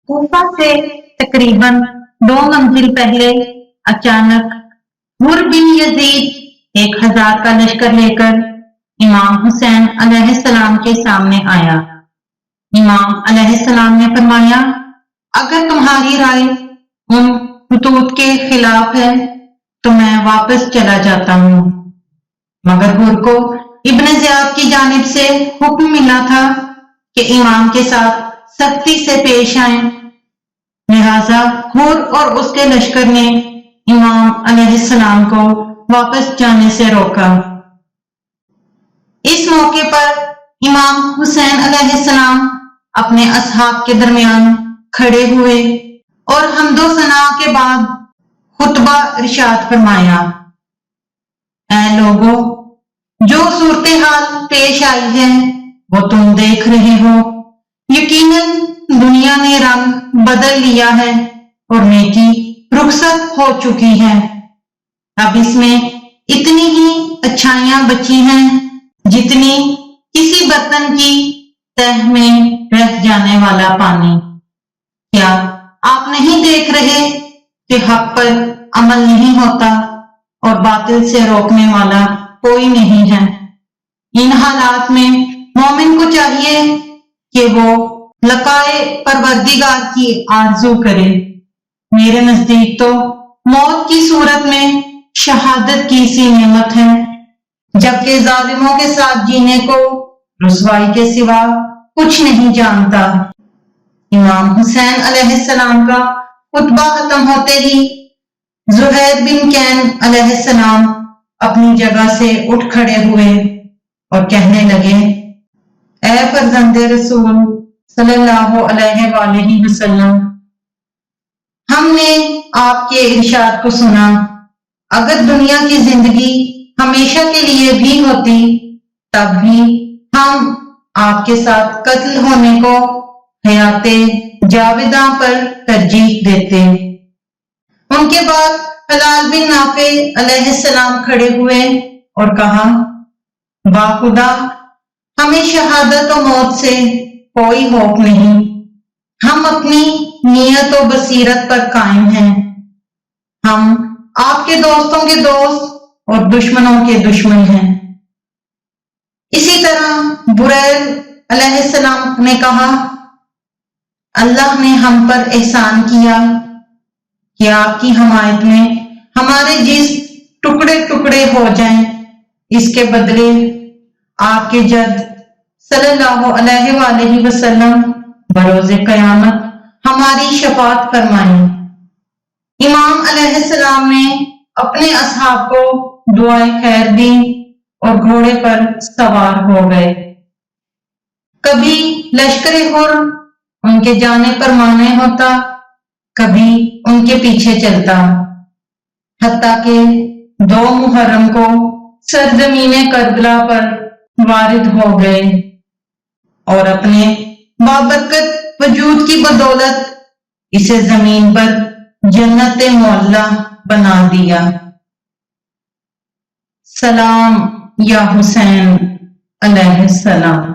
कोफा से तकरीबन 2 मंजिल पहले अचानक हुर बिन यजीद 1000 का लश्कर लेकर इमाम हुसैन अलैहिस्सलाम के सामने आया। इमाम अलैहिस्सलाम ने फरमाया, अगर तुम्हारी राय उन हुतूत के खिलाफ है तो मैं वापस चला जाता हूँ। मगर हुर को इब्न ज़ियाद की जानिब से हुक्म मिला था कि इमाम के साथ सख्ती से पेश आए। लिहाजा हुर और उसके लश्कर ने इमाम अलैहिस्सलाम को वापस जाने से रोका। इस मौके पर इमाम हुसैन अलैहिस्सलाम अपने असहाब के दरमियान खड़े हुए और हम्दो सना के बाद खुतबा इरशाद फरमाया। ऐ लोगो, जो सूरत हाल पेश आई है वो तुम देख रहे हो। यकीनन दुनिया ने रंग बदल लिया है और नेकी रुखसत हो चुकी है। अब इसमें इतनी ही अच्छाइयां बची हैं जितनी किसी बर्तन की तह में रह जाने वाला पानी। क्या आप नहीं देख रहे कि हक पर अमल नहीं होता और बातिल से रोकने वाला कोई नहीं है। इन हालात में मोमिन को चाहिए कि वो लकाए परवरदिगार की आरज़ू करे। मेरे नजदीक तो मौत की सूरत में शहादत की सी नेमत है, जबकि जालिमों के साथ जीने को रुसवाई के सिवा कुछ नहीं जानता। इमाम हुसैन अलैहिस्सलाम का खुतबा खत्म होते ही ज़ुहैर बिन कैन अलैहिस्सलाम अपनी जगह से उठ खड़े हुए और कहने लगे, ऐ फर्जंदे रसूल सल्लल्लाहु अलैहि वसल्लम, हमने आपके इरशाद को सुना। अगर दुनिया की जिंदगी हमेशा के लिए भी होती तब भी हम आपके साथ कत्ल होने को हयाते जावेदा पर तरजीह देते। उनके बाद हलाल बिन नाफे अलैहिस्सलाम खड़े हुए और कहा, बाखुदा, हमें शहादत और मौत से कोई खौफ नहीं। हम अपनी नियत और बसीरत पर कायम हैं। हम आपके दोस्तों के दोस्त और दुश्मनों के दुश्मन हैं। इसी तरह बुरैर अलैहिस्सलाम ने कहा, अल्लाह ने हम पर एहसान किया कि आपकी हमायत में हमारे जिस्म टुकड़े टुकड़े हो जाएं, इसके बदले आपके जद सल्लल्लाहु अलैहि वसल्लम बरोज़े क़यामत हमारी शफाअत फरमाएं। इमाम अलैहिस्सलाम ने अपने असहाब को दुआएं खैर दी और घोड़े पर सवार हो गए। कभी लश्करे हुर उनके जाने पर माने होता, कभी उनके पीछे चलता, हत्ता के 2 मुहर्रम को सरजमीने करबला पर वारिद हो गए और अपने बाबरकत वजूद की बदौलत इसे जमीन पर जन्नत मौला बना दिया। सलाम या हुसैन अलैहिस्सलाम।